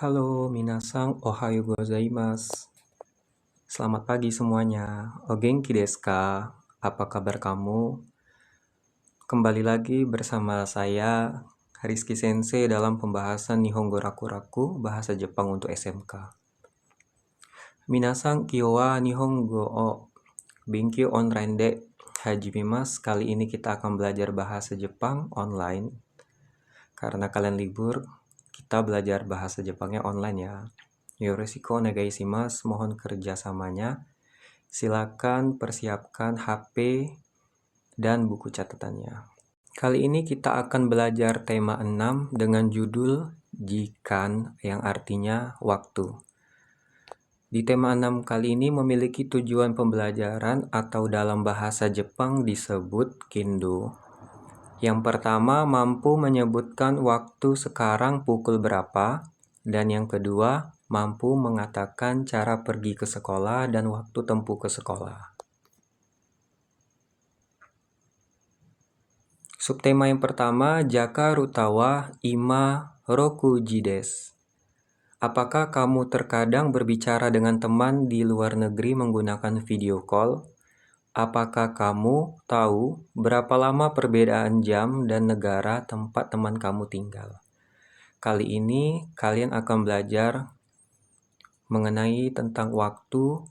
Halo, minasan, ohayo gozaimasu. Selamat pagi semuanya. O genki desu ka? Apa kabar kamu? Kembali lagi bersama saya, Rizky Sensei, dalam pembahasan Nihongo Raku-Raku, bahasa Jepang untuk SMK. Minasan, kyo wa Nihongo o benkyou online de hajimimasu. Kali ini kita akan belajar bahasa Jepang online. Karena kalian libur, kita belajar bahasa Jepangnya online ya. Yoroshiku onegai shimasu, mohon kerjasamanya. Silakan persiapkan HP dan buku catatannya. Kali ini kita akan belajar tema 6 dengan judul jikan, yang artinya waktu. Di tema 6 kali ini memiliki tujuan pembelajaran atau dalam bahasa Jepang disebut kendo. Yang pertama, mampu menyebutkan waktu sekarang pukul berapa, dan yang kedua, mampu mengatakan cara pergi ke sekolah dan waktu tempuh ke sekolah. Subtema yang pertama, Jaka Rutawa Ima Rokuji desu. Apakah kamu terkadang berbicara dengan teman di luar negeri menggunakan video call? Apakah kamu tahu berapa lama perbedaan jam dan negara tempat teman kamu tinggal? Kali ini kalian akan belajar mengenai tentang waktu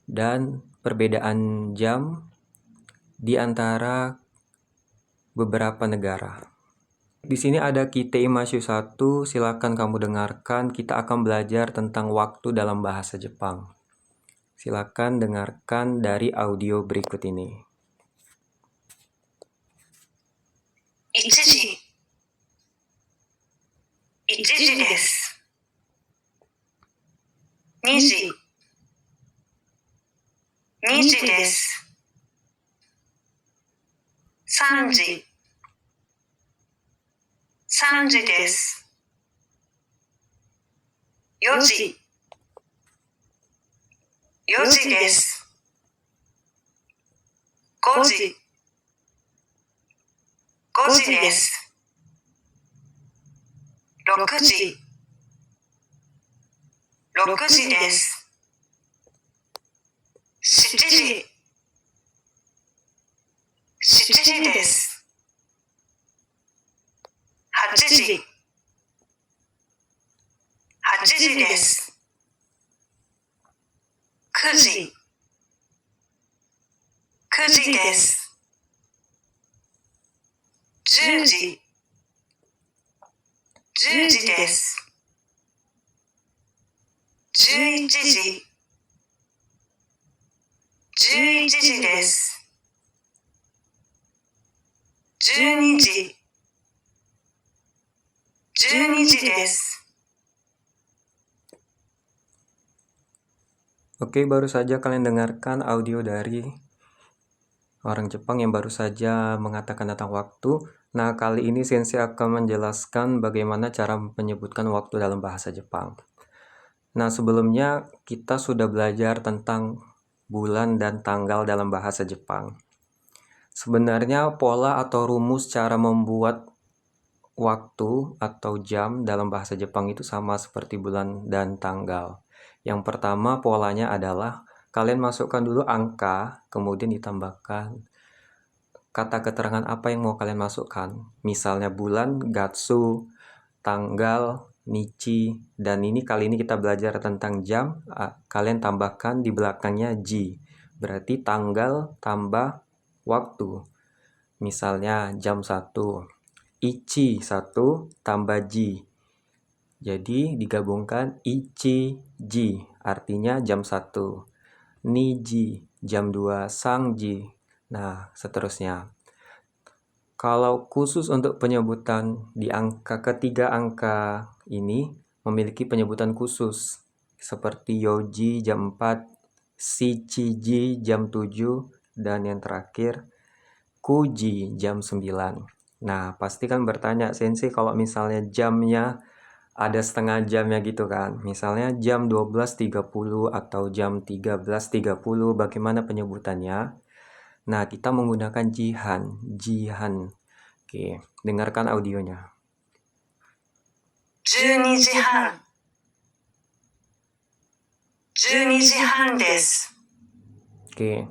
dan perbedaan jam di antara beberapa negara. Di sini ada Kite Imashu 1, silakan kamu dengarkan. Kita akan belajar tentang waktu dalam bahasa Jepang. Silakan dengarkan dari audio berikut ini. 1時です。2時です。3時です。4時です。5時です。6時です。7時です。8時です。9時です。10時です。11時です。12時です。Oke, baru saja kalian dengarkan audio dari orang Jepang yang baru saja mengatakan tentang waktu. Nah, kali ini Sensei akan menjelaskan bagaimana cara menyebutkan waktu dalam bahasa Jepang. Nah, sebelumnya kita sudah belajar tentang bulan dan tanggal dalam bahasa Jepang. Sebenarnya pola atau rumus cara membuat waktu atau jam dalam bahasa Jepang itu sama seperti bulan dan tanggal. Yang pertama, polanya adalah kalian masukkan dulu angka, kemudian ditambahkan kata keterangan apa yang mau kalian masukkan. Misalnya bulan, gatsu, tanggal, nichi, dan ini kali ini kita belajar tentang jam, kalian tambahkan di belakangnya ji. Berarti tanggal tambah waktu. Misalnya jam 1, ichi 1 tambah ji. Jadi digabungkan ichi ji, artinya jam 1. Niji, jam 2, sangji. Nah, seterusnya. Kalau khusus untuk penyebutan di ketiga angka ini memiliki penyebutan khusus. Seperti yoji jam 4, shichiji jam 7, dan yang terakhir kuji jam 9. Nah, pasti kan bertanya, Sensei, kalau misalnya jamnya ada setengah jamnya gitu kan. Misalnya jam 12.30 atau jam 13.30, bagaimana penyebutannya? Nah, kita menggunakan jihan. Oke, dengarkan audionya. 12時半12時半です。 Oke.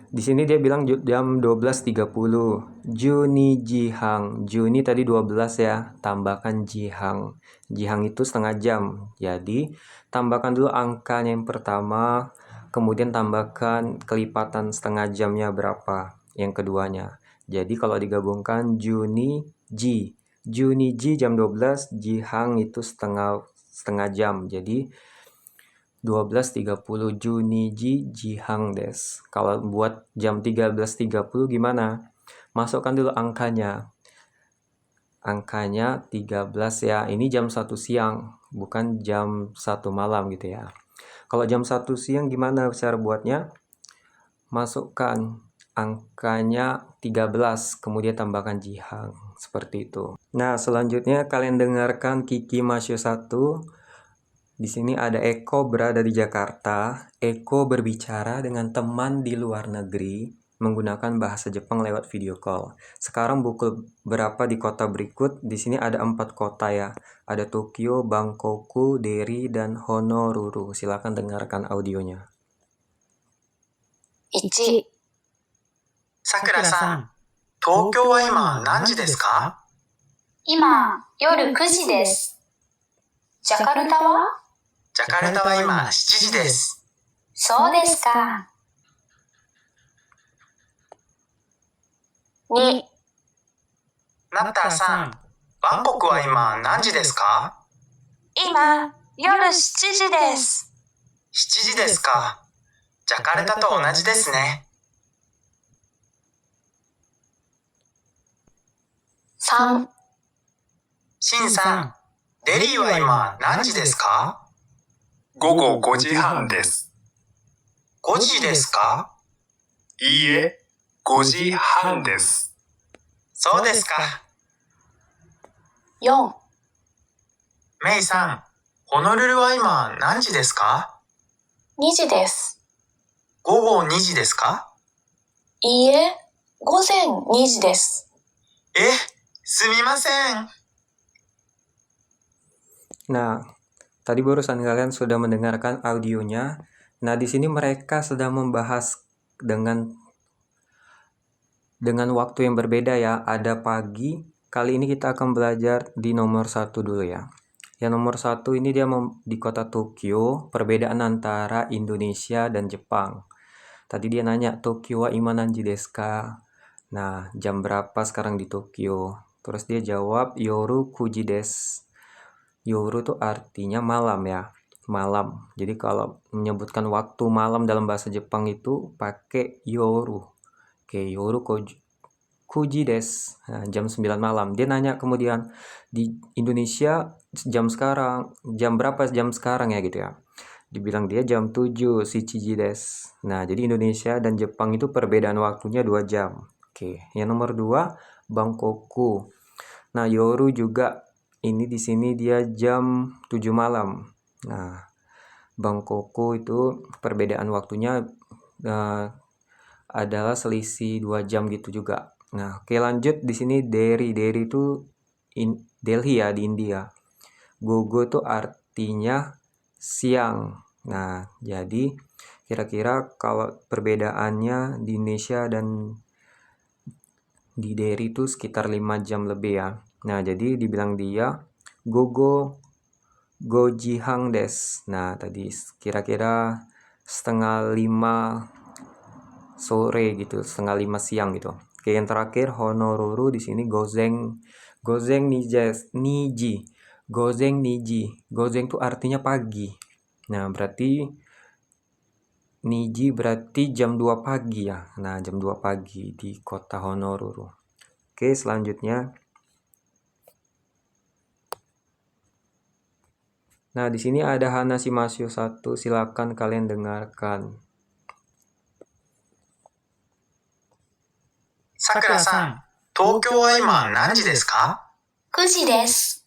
Di sini dia bilang jam 12.30. Juni Jihang. Juni tadi 12 ya, tambahkan Jihang. Jihang itu setengah jam. Jadi, tambahkan dulu angkanya yang pertama, kemudian tambahkan kelipatan setengah jamnya berapa yang keduanya. Jadi, kalau digabungkan Juni Ji. Juni Ji jam 12, Jihang itu setengah jam. Jadi, 12.30 Juniji Jihang des. Kalau buat jam 13.30 gimana? Masukkan dulu angkanya. Angkanya 13 ya. Ini jam 1 siang, bukan jam 1 malam gitu ya. Kalau jam 1 siang gimana cara buatnya? Masukkan angkanya 13, kemudian tambahkan Jihang. Seperti itu. Nah, selanjutnya kalian dengarkan Kiki Masyo 1. Di sini ada Eko berada di Jakarta. Eko berbicara dengan teman di luar negeri menggunakan bahasa Jepang lewat video call. Sekarang pukul berapa di kota berikut? Di sini ada 4 kota ya. Ada Tokyo, Bangkoku, Derry, dan Honolulu. Silakan dengarkan audionya. 1、さくらさん、東京は今何時ですか？今、夜9時です。ジャカルタは？ジャカルタは今7時です。そうですか。2、ナッターさん、バンコクは今何時ですか？今、夜7時です。 7時ですか。ジャカルタと同じですね。 3、シンさん、デリーは今何時ですか？午後5時半です。 5時ですか？いいえ、5時半です。そうですか。 4、メイさん、ホノルルは今何時ですか？ 2時です。午後2時ですか？いいえ、午前2時です。え、すみません。 Nah, tadi barusan kalian sudah mendengarkan audionya. Nah, di sini mereka sedang membahas dengan waktu yang berbeda ya. Ada pagi. Kali ini kita akan belajar di nomor 1 dulu ya. Yang nomor 1 ini dia di kota Tokyo, perbedaan antara Indonesia dan Jepang. Tadi dia nanya, Tokyo wa ima nanji desu ka? Nah, jam berapa sekarang di Tokyo? Terus dia jawab, yoru kuji desu. Yoru itu artinya malam ya, malam. Jadi kalau menyebutkan waktu malam dalam bahasa Jepang itu pakai yoru. Oke, yoru kuji desu. Nah, jam 9 malam. Dia nanya kemudian, di Indonesia jam berapa jam sekarang ya gitu ya. Dibilang dia jam 7, shichiji desu. Nah, jadi Indonesia dan Jepang itu perbedaan waktunya 2 jam. Oke, yang nomor 2, Bangkoku. Nah, yoru juga. Ini di sini dia jam 7 malam. Nah, Bangkoku itu perbedaan waktunya adalah selisih 2 jam gitu juga. Nah, oke lanjut di sini Derry. Derry itu Delhi ya di India. Gogo itu artinya siang. Nah, jadi kira-kira kalau perbedaannya di Indonesia dan di Derry itu sekitar 5 jam lebih ya. Nah, jadi dibilang dia gojihang des. Nah, tadi kira-kira setengah 5 sore gitu, setengah 5 siang gitu. Oke, yang terakhir Honolulu di sini gozeng niji. Gozeng niji. Gozeng itu artinya pagi. Nah, berarti niji berarti jam 2 pagi ya. Nah, jam 2 pagi di kota Honolulu. Oke, selanjutnya. Nah, di sini ada Hana Shimasyo 1. Silakan kalian dengarkan. さくらさん、東京は今何時ですか？ 9時です。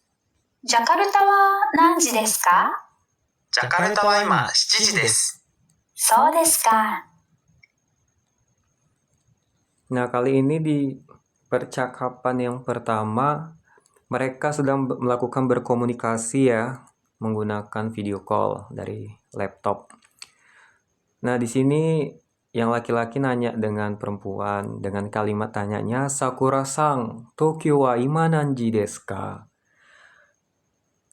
ジャカルタは何時ですか？ジャカルタは今7時です。そうですか。 Nah, kali ini di percakapan yang pertama, mereka sedang melakukan berkomunikasi ya, menggunakan video call dari laptop. Nah, di sini yang laki-laki nanya dengan perempuan dengan kalimat tanyanya Sakura-san, Tokyo wa ima nanji desu ka?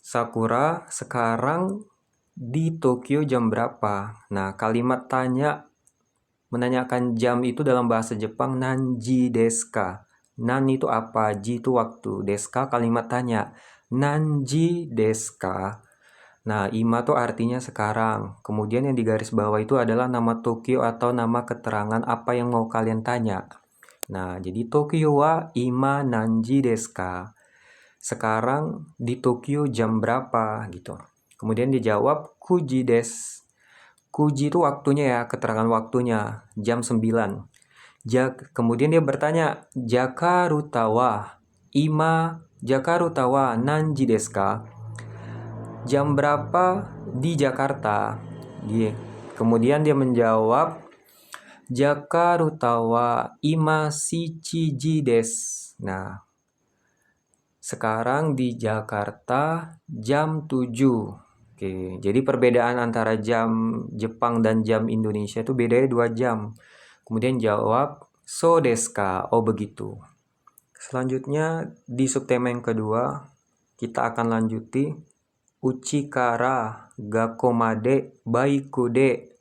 Sakura, sekarang di Tokyo jam berapa? Nah, kalimat tanya menanyakan jam itu dalam bahasa Jepang nanji desu ka? Nan itu apa? Ji itu waktu. Desu ka kalimat tanya. Nanji desu ka? Nah, ima tuh artinya sekarang. Kemudian yang di garis bawah itu adalah nama Tokyo atau nama keterangan apa yang mau kalian tanya. Nah, jadi Tokyo wa ima nanji desu ka? Sekarang di Tokyo jam berapa gitu. Kemudian dijawab kuji des. Kuji itu waktunya ya, keterangan waktunya, jam 9. Kemudian dia bertanya, Jakarta wa ima Jakarta wa nanji desu ka? Jam berapa di Jakarta? Kemudian dia menjawab, Jakarta wa ima shichiji desu. Nah, sekarang di Jakarta jam 7. Oke, jadi perbedaan antara jam Jepang dan jam Indonesia itu bedanya 2 jam. Kemudian jawab, so desu ka? Oh begitu. Selanjutnya di subtema yang kedua, kita akan lanjuti. Uchi kara gakko made baiku de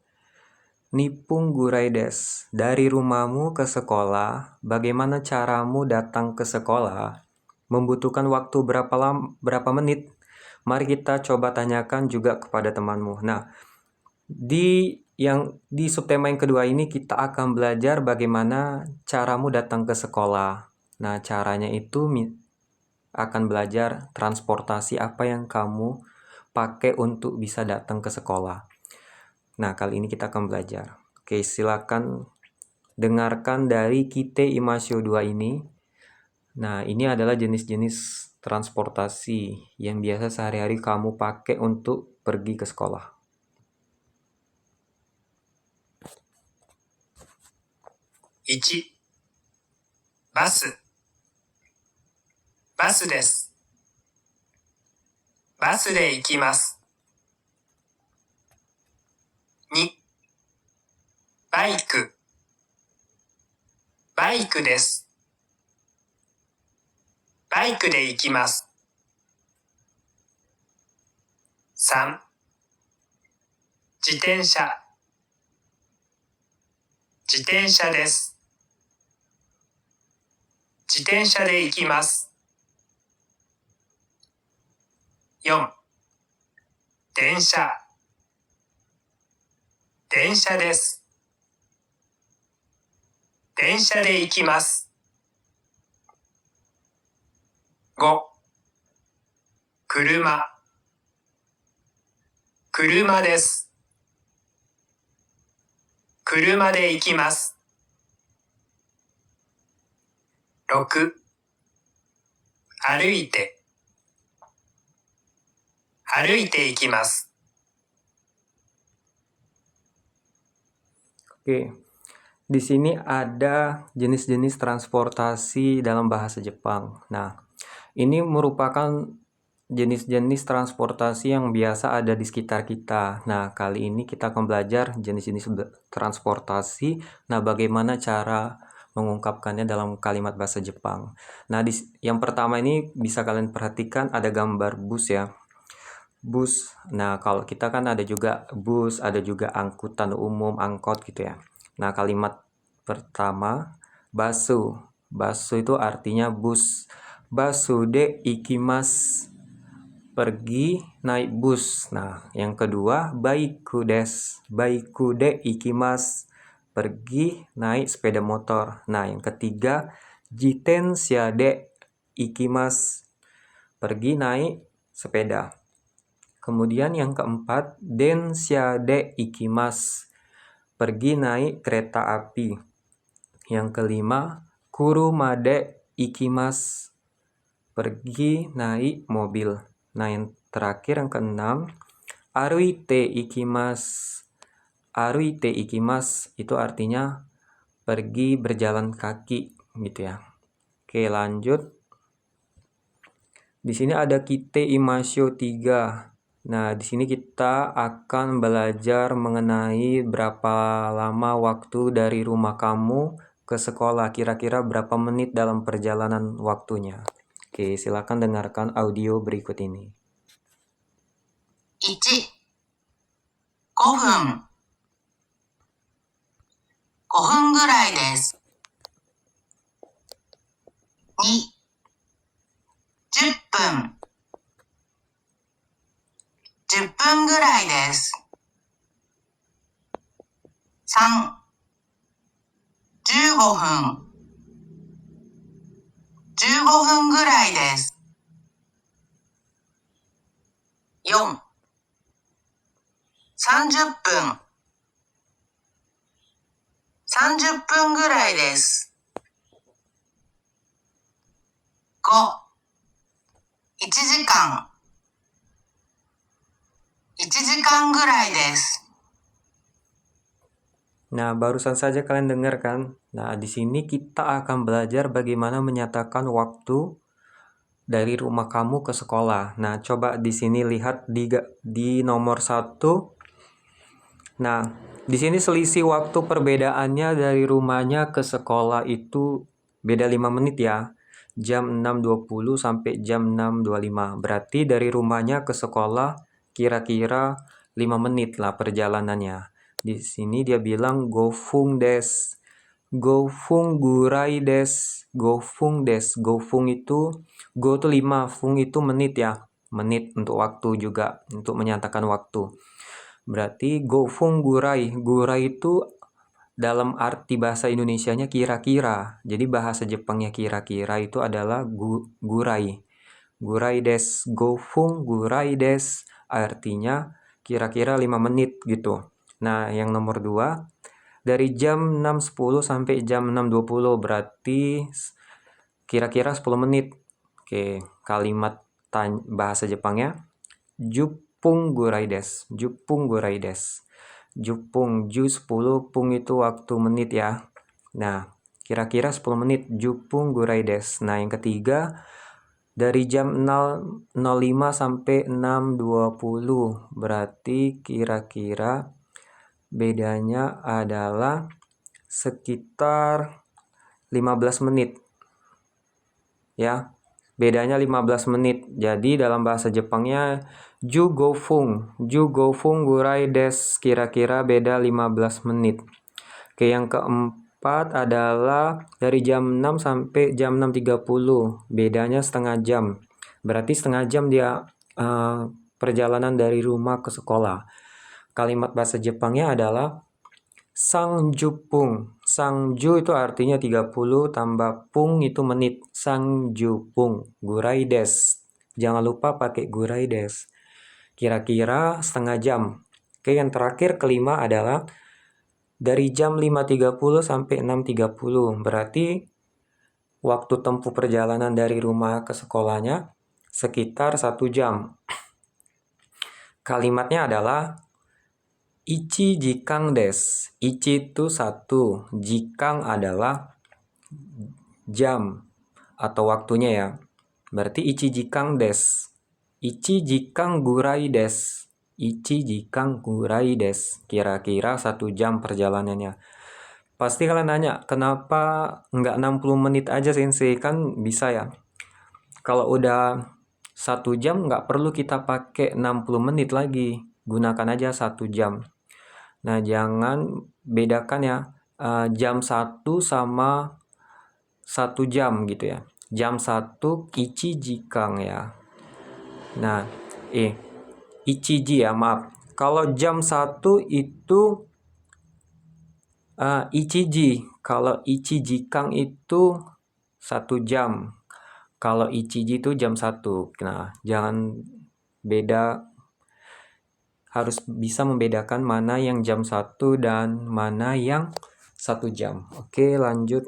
nippun gurai desu. Dari rumahmu ke sekolah, bagaimana caramu datang ke sekolah? Membutuhkan waktu berapa menit? Mari kita coba tanyakan juga kepada temanmu. Nah, di subtema yang kedua ini kita akan belajar bagaimana caramu datang ke sekolah. Nah, caranya itu akan belajar transportasi apa yang kamu pakai untuk bisa datang ke sekolah. Nah, kali ini kita akan belajar. Oke, silakan dengarkan dari Kite Imasyo 2 ini. Nah, ini adalah jenis-jenis transportasi yang biasa sehari-hari kamu pakai untuk pergi ke sekolah. 1、バス。バスです。バスで行きます。2、バイク。バイクです。バイクで行きます。3、自転車。自転車です。自転車で行きます。4、電車。電車です。電車で行きます。5、車。車です。車で行きます。6、歩いて。歩いて行きます。Oke, di sini ada jenis-jenis transportasi dalam bahasa Jepang. Nah, ini merupakan jenis-jenis transportasi yang biasa ada di sekitar kita. Nah, kali ini kita akan belajar jenis-jenis transportasi. Nah, bagaimana cara mengungkapkannya dalam kalimat bahasa Jepang. Nah, yang pertama ini bisa kalian perhatikan ada gambar bus ya. Bus. Nah, kalau kita kan ada juga bus, ada juga angkutan umum, angkot gitu ya. Nah, kalimat pertama, basu. Basu itu artinya bus. Basu de ikimasu. Pergi naik bus. Nah, yang kedua, baiku desu. Baiku de ikimasu. Pergi naik sepeda motor. Nah, yang ketiga, jitensha de ikimasu. Pergi naik sepeda. Kemudian yang keempat, densha de ikimasu. Pergi naik kereta api. Yang kelima, kuruma de ikimasu. Pergi naik mobil. Nah, yang terakhir yang keenam, aruite ikimasu. Aruite ikimasu itu artinya pergi berjalan kaki gitu ya. Oke, lanjut. Di sini ada Kite Imasyo 3. Nah, di sini kita akan belajar mengenai berapa lama waktu dari rumah kamu ke sekolah. Kira-kira berapa menit dalam perjalanan waktunya. Oke, silakan dengarkan audio berikut ini. 1、5分。5分ぐらいです。2、10分。10分ぐらいです。3、15分。15分ぐらいです。4、30分。30分ぐらいです。5、1時間。1時間ぐらいです。 Nah, barusan saja kalian dengarkan. Nah, di sini kita akan belajar bagaimana menyatakan waktu dari rumah kamu ke sekolah. Nah, coba di sini lihat di nomor 1. Nah, di sini selisih waktu perbedaannya dari rumahnya ke sekolah itu beda 5 menit ya. Jam 6.20 sampai jam 6.25. Berarti dari rumahnya ke sekolah kira-kira 5 menit lah perjalanannya. Di sini dia bilang gofung des. Gofung gurai des. Gofung des. Gofung itu go itu 5, fung itu menit ya. Menit untuk waktu juga, untuk menyatakan waktu. Berarti gofung gurai. Gurai itu dalam arti bahasa Indonesianya kira-kira. Jadi bahasa Jepangnya kira-kira itu adalah gurai. Gurai des. Gofung gurai des. Artinya kira-kira 5 menit gitu. Nah, yang nomor 2, dari jam 6.10 sampai jam 6.20 berarti kira-kira 10 menit. Oke, kalimat bahasa Jepangnya Juppung gurai des. Juppung gurai des. Juppung, ju 10, pung itu waktu menit ya. Nah, kira-kira 10 menit. Juppung gurai des. Nah, yang ketiga, dari jam 0.05 sampai 6.20 berarti kira-kira bedanya adalah sekitar 15 menit. Ya, bedanya 15 menit. Jadi dalam bahasa Jepangnya ju gofung gurai des. Kira-kira beda 15 menit. Oke, yang keempat adalah dari jam 6 sampai jam 6.30. Bedanya setengah jam. Berarti setengah jam dia perjalanan dari rumah ke sekolah. Kalimat bahasa Jepangnya adalah sangjupung. Sangju itu artinya 30 tambah pung itu menit. Sangjupung. Gurai des. Jangan lupa pakai gurai des. Kira-kira setengah jam. Oke, yang terakhir kelima adalah dari jam 5.30 sampai 6.30. Berarti waktu tempuh perjalanan dari rumah ke sekolahnya sekitar 1 jam. Kalimatnya adalah ichi jikang des. Ichi itu 1, jikang adalah jam atau waktunya ya. Berarti ichi jikang des. Ichi jikang gurai des. Ichi jikang gurai des. Kira-kira 1 jam perjalanannya. Pasti kalian nanya, kenapa nggak 60 menit aja sensei? Kan bisa ya. Kalau udah 1 jam nggak perlu kita pakai 60 menit lagi. Gunakan aja 1 jam. Nah, jangan bedakan ya jam 1 sama 1 jam gitu ya. Jam 1 ichi jikang ya. Nah, ichiji ya, maaf. Kalau jam 1 itu ichiji. Kalau ichi jikang itu 1 jam. Kalau ichiji itu jam 1. Nah, jangan beda. Harus bisa membedakan mana yang jam 1 dan mana yang 1 jam. Oke, lanjut.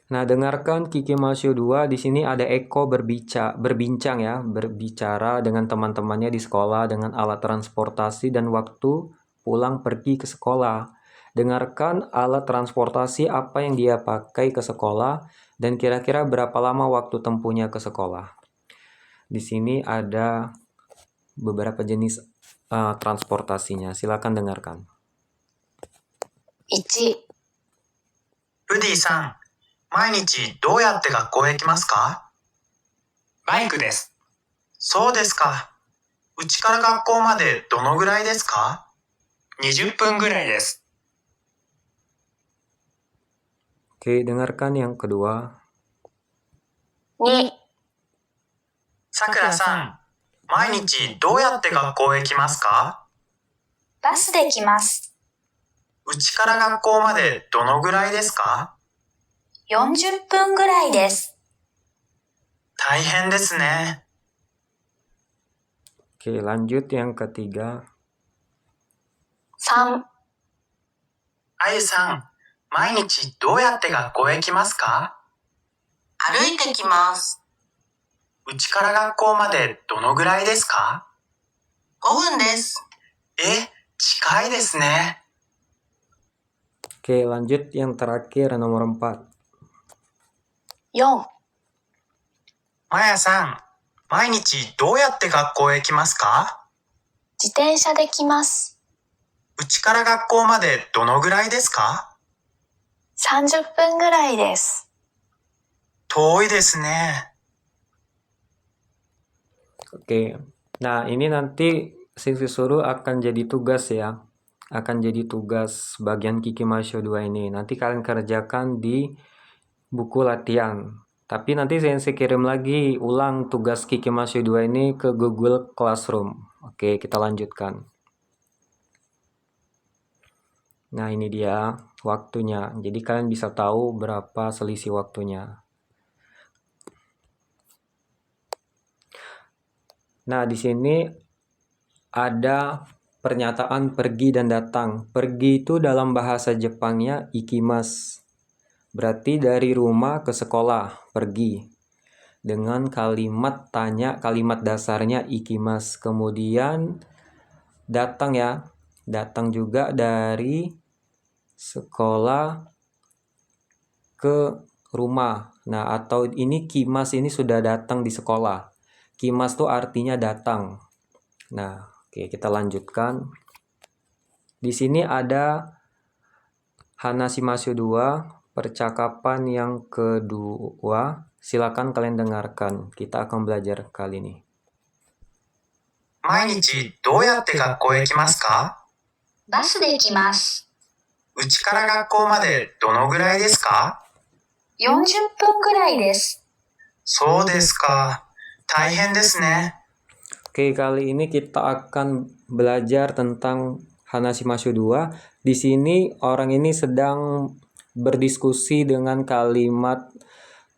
Nah, dengarkan Kikimasyo 2. Di sini ada Eko berbincang ya, berbicara dengan teman-temannya di sekolah dengan alat transportasi dan waktu pulang pergi ke sekolah. Dengarkan alat transportasi apa yang dia pakai ke sekolah dan kira-kira berapa lama waktu tempuhnya ke sekolah. Di sini ada beberapa jenis transportasinya. Silakan dengarkan. 1、ウディさん、毎日どうやって学校へ行きますか？バイクです。そうですか。うちから学校までどのぐらいですか？ 20分ぐらいです。 Oke, dengarkan yang kedua. 2、さくらさん、毎日どうやって学校へ行きますか？バスで来ます。うちから学校までどのぐらいですか？ 40分ぐらいです。大変ですね。 Oke, lanjut yang ketiga. 3、あゆさん、毎日どうやって学校へ行きますか？歩いてきます。うちから学校までどのぐらいですか？ 5分です。近いですね。 Oke, lanjut yang terakhir nomor 4. 4、まやさん、毎日どうやって学校へ行きますか？自転車で来ます。うちから学校までどのぐらいですか？ 30分ぐらいです。遠いですね。 Oke, nah ini nanti Sensei Suru akan jadi tugas ya. Akan jadi tugas bagian Kikimasho 2 ini. Nanti kalian kerjakan di buku latihan. Tapi nanti Sensei kirim lagi ulang tugas Kikimasho 2 ini ke Google Classroom. Oke, kita lanjutkan. Nah, ini dia waktunya. Jadi kalian bisa tahu berapa selisih waktunya. Nah, di sini ada pernyataan pergi dan datang. Pergi itu dalam bahasa Jepangnya ikimasu. Berarti dari rumah ke sekolah, pergi. Dengan kalimat tanya, kalimat dasarnya ikimasu. Kemudian datang ya. Datang juga dari sekolah ke rumah. Nah, atau ini kimasu ini sudah datang di sekolah. Kimasu itu artinya datang. Nah, oke, kita lanjutkan. Di sini ada Hanashimashu 2, percakapan yang kedua. Silakan kalian dengarkan. Kita akan belajar kali ini. 毎日どうやって学校へ行きますか？バスで来ます。うちから学校までどのぐらいですか？ 40分ぐらいです。そうですか。大変ですね。 Oke, kali ini kita akan belajar tentang Hanashimashu 2. Di sini orang ini sedang berdiskusi dengan kalimat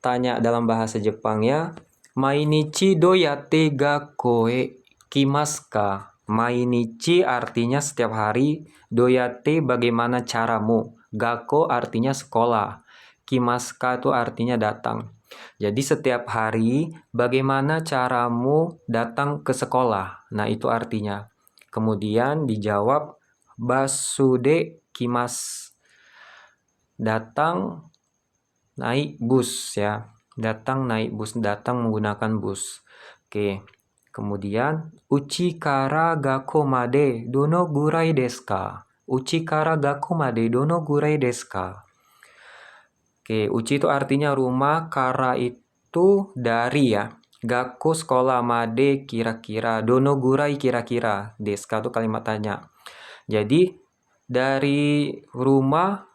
tanya dalam bahasa Jepang ya. Mainichi do yatte gakkou e kimasu ka? Mainichi artinya setiap hari, doyate bagaimana caramu, gakkou artinya sekolah, kimasu ka itu artinya datang. Jadi setiap hari bagaimana caramu datang ke sekolah. Nah, itu artinya. Kemudian dijawab basude kimasu. Datang naik bus ya. Datang naik bus, datang menggunakan bus. Oke. Kemudian uchi kara gakkou made dono gurai desu ka? Uchi kara gakkou made dono gurai desu ka? Oke, uchi itu artinya rumah, kara itu dari ya. Gakkou sekolah, made kira-kira, dono gurai kira-kira, desu ka itu kalimat tanya. Jadi dari rumah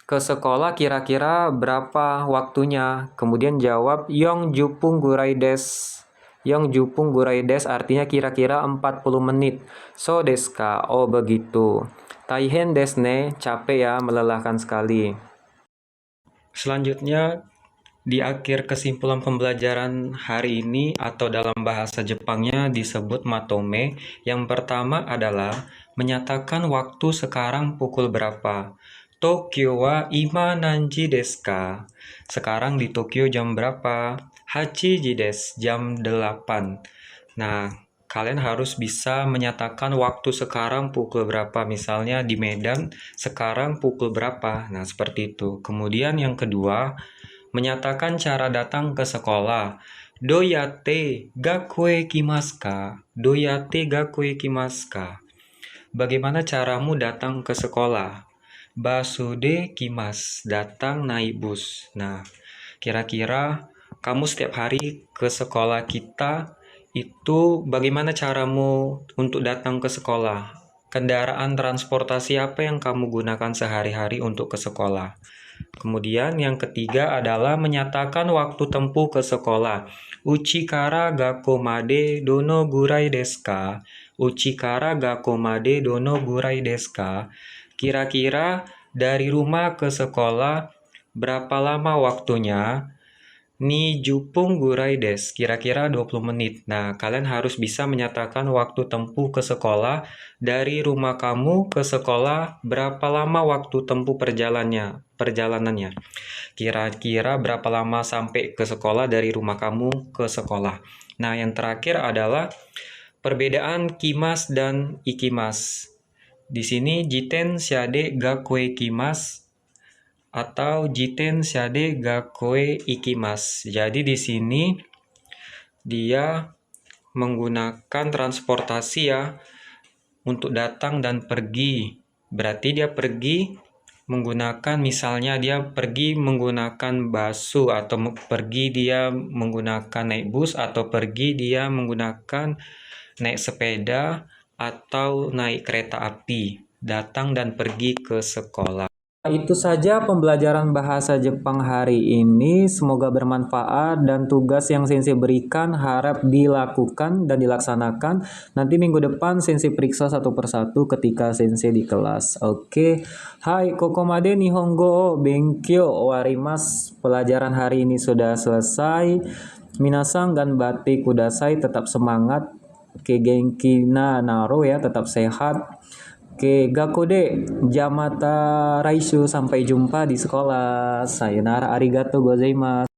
ke sekolah kira-kira berapa waktunya? Kemudian jawab yong jupung gurai desu. Yong jupung gurai desu artinya kira-kira 40 menit. So desu ka? Oh begitu. Taihen desu ne, capek ya, melelahkan sekali. Selanjutnya, di akhir kesimpulan pembelajaran hari ini atau dalam bahasa Jepangnya disebut matome. Yang pertama adalah menyatakan waktu sekarang pukul berapa. Tokyo wa ima nanji desu ka? Sekarang di Tokyo jam berapa? Hachiji desu, jam 8. Nah, kalian harus bisa menyatakan waktu sekarang pukul berapa. Misalnya di Medan, sekarang pukul berapa. Nah, seperti itu. Kemudian yang kedua, menyatakan cara datang ke sekolah. Doyate gakue kimasu ka? Doyate gakue kimasu ka? Bagaimana caramu datang ke sekolah? Basu de kimas, datang naik bus. Nah, kira-kira kamu setiap hari ke sekolah kita itu bagaimana caramu untuk datang ke sekolah? Kendaraan transportasi apa yang kamu gunakan sehari-hari untuk ke sekolah? Kemudian yang ketiga adalah menyatakan waktu tempuh ke sekolah. Uchikara gakomade dono gurai desu ka? Uchikara gakomade dono gurai desu ka? Kira-kira dari rumah ke sekolah berapa lama waktunya? Ni jupung gurai des, kira-kira 20 menit. Nah, kalian harus bisa menyatakan waktu tempuh ke sekolah. Dari rumah kamu ke sekolah, berapa lama waktu tempuh perjalanannya? Kira-kira berapa lama sampai ke sekolah dari rumah kamu ke sekolah? Nah, yang terakhir adalah perbedaan kimas dan ikimas. Di sini jiten shiade gakue kimas atau jiten shiade gakue ikimas. Jadi di sini dia menggunakan transportasi ya untuk datang dan pergi. Berarti dia pergi menggunakan, misalnya dia pergi menggunakan basu, atau pergi dia menggunakan naik bus, atau pergi dia menggunakan naik sepeda atau naik kereta api. Datang dan pergi ke sekolah. Itu saja pembelajaran bahasa Jepang hari ini. Semoga bermanfaat dan tugas yang Sensei berikan harap dilakukan dan dilaksanakan. Nanti minggu depan Sensei periksa satu persatu ketika Sensei di kelas. Oke. Hai, kokomade nihongo o benkyou owarimasu. Pelajaran hari ini sudah selesai. Minasan ganbatte kudasai, tetap semangat. Oke, genki na naro ya, tetap sehat. Oke, Gakode, jamata raishu, sampai jumpa di sekolah. Sayonara, arigatou gozaimasu.